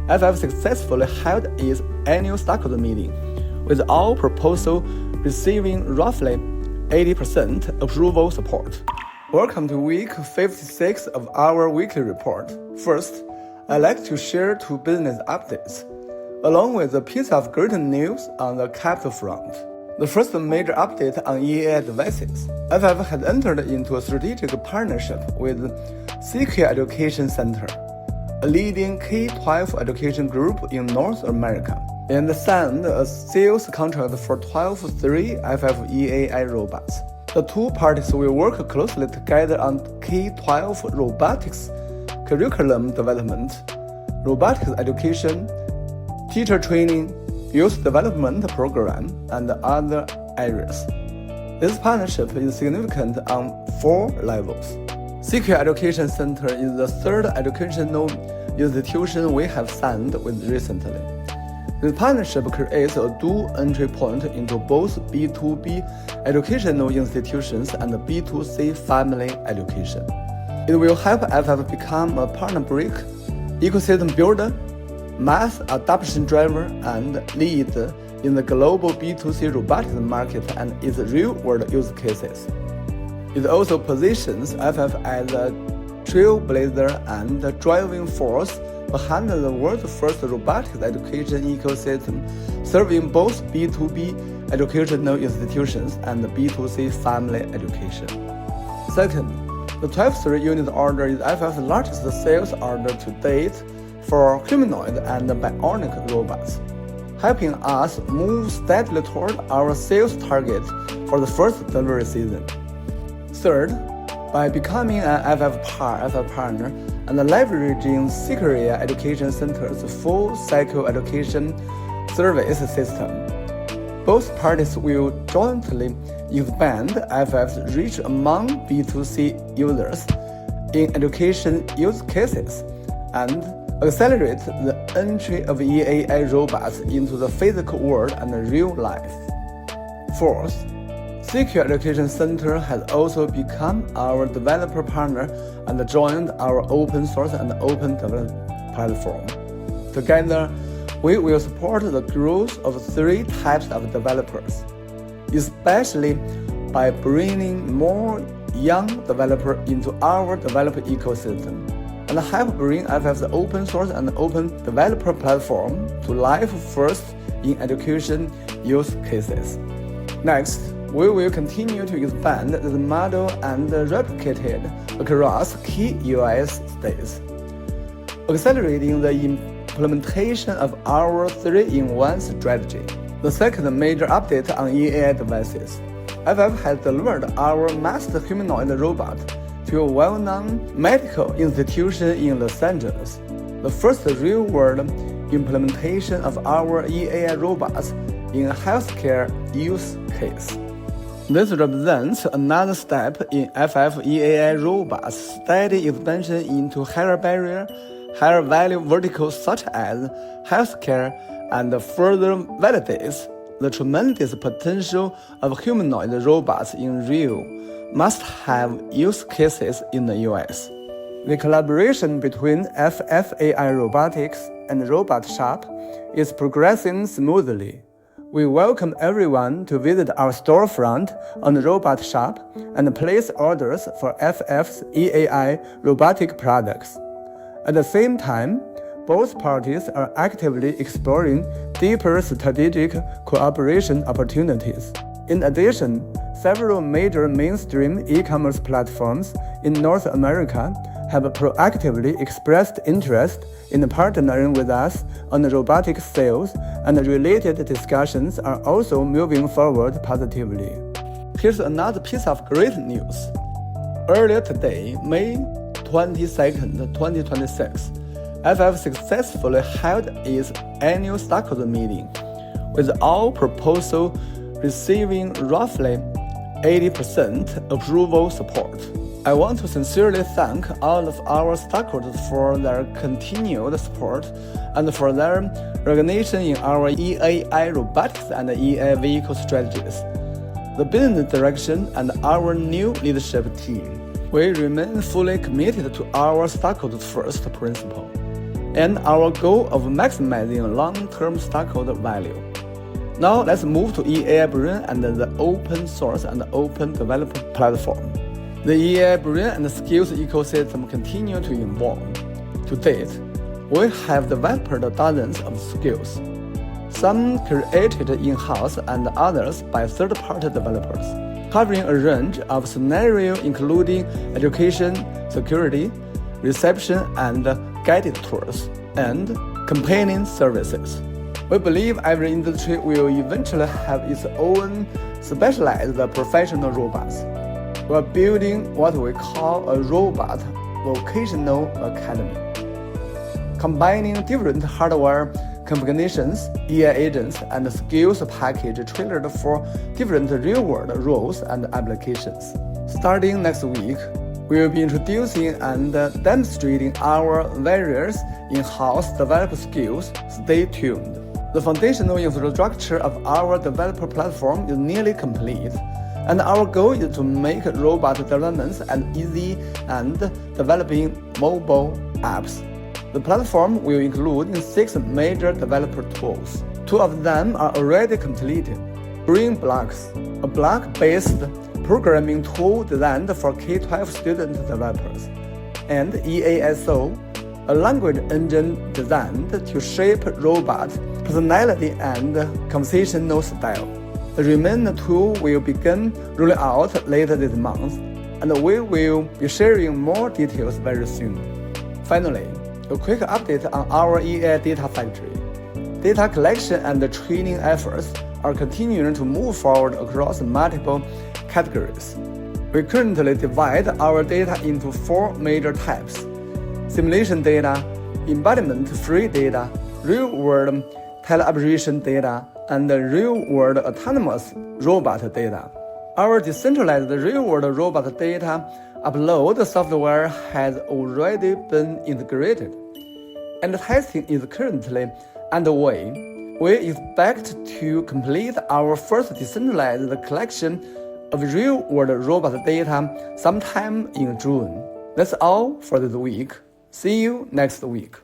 FF successfully held its annual stockholder meeting, with all proposals receiving roughly 80% approval support. Welcome to week 56 of our weekly report. First, I'd like to share two business updates, along with a piece of great news on the capital front. The first major update on EAI devices. FF had entered into a strategic partnership with Sequoia Education Center, a leading K-12 education group in North America, and signed a sales contract for 12 FFAI robots. The two parties will work closely together on K-12 robotics curriculum development, robotics education, teacher training, youth development program, and other areas. This partnership is significant on 4 levels. Sequoia Education Center is the third educational institution we have signed with recently. This partnership creates a dual entry point into both B2B educational institutions and B2C family education. It will help FF become a partner brick, ecosystem builder, mass adoption driver, and lead in the global B2C robotics market and its real-world use cases. It also positions FF as a trailblazer and a driving force behind the world's first robotics education ecosystem, serving both B2B educational institutions and B2C family education. Second, the 12 unit order is FF's largest sales order to date for humanoid and bionic robots, helping us move steadily toward our sales target for the first delivery season. Third, by becoming an FF partner and leveraging Sequoia Education Center's full-cycle education service system, both parties will jointly expand FF's reach among B2C users in education use cases and accelerate the entry of EAI robots into the physical world and real life. Fourth, Sequoia Education Center has also become our developer partner and joined our open source and open development platform. Together, we will support the growth of 3 types of developers, especially by bringing more young developers into our developer ecosystem, and help bring FF's open source and open developer platform to life first in education use cases. Next, we will continue to expand this model and replicate it across key US states, accelerating the implementation of our 3-in-1 strategy. The second major update on EAI devices. FF has delivered our master humanoid robot to a well-known medical institution in Los Angeles, the first real-world implementation of our EAI robots in a healthcare use case. This represents another step in FF EAI robots' steady expansion into higher barrier, higher value verticals such as healthcare, and further validates the tremendous potential of humanoid robots in real must-have use cases in the US. The collaboration between FFAI Robotics and Robot Shop is progressing smoothly. We welcome everyone to visit our storefront on the Robot Shop and place orders for FF's EAI robotic products. At the same time, both parties are actively exploring deeper strategic cooperation opportunities. In addition, several major mainstream e-commerce platforms in North America have proactively expressed interest in partnering with us on robotic sales, and related discussions are also moving forward positively. Here's another piece of great news. Earlier today, May 22nd, 2026, FF successfully held its annual stockholder meeting, with all proposals receiving roughly 80% approval support. I want to sincerely thank all of our stockholders for their continued support and for their recognition in our EAI robotics and EAI vehicle strategies, the business direction, and our new leadership team. We remain fully committed to our stockholders first principle, and our goal of maximizing long-term stakeholder value. Now let's move to EAI Brain and the open source and open developer platform. The EAI Brain and skills ecosystem continue to evolve. To date, we have developed dozens of skills, some created in-house and others by third-party developers, covering a range of scenarios including education, security, reception and guided tours, and companion services. We believe every industry will eventually have its own specialized professional robots. We are building what we call a robot vocational academy, combining different hardware configurations, EAI agents, and skills package tailored for different real-world roles and applications. Starting next week, we will be introducing and demonstrating our various in-house developer skills. Stay tuned. The foundational infrastructure of our developer platform is nearly complete, and our goal is to make robot development as easy and developing mobile apps. The platform will include 6 major developer tools. 2 of them are already completed. Brain Blocks, a block-based programming tool designed for K-12 student developers, and EASO, a language engine designed to shape robot personality and conversational style. The remaining tool will begin rolling out later this month, and we will be sharing more details very soon. Finally, a quick update on our EAI Data Factory. Data collection and training efforts are continuing to move forward across multiple categories. We currently divide our data into 4 major types: simulation data, embodiment-free data, real-world teleoperation data, and real-world autonomous robot data. Our decentralized real-world robot data upload software has already been integrated, and testing is currently underway. We expect to complete our first decentralized collection of real-world robot data sometime in June. That's all for this week. See you next week.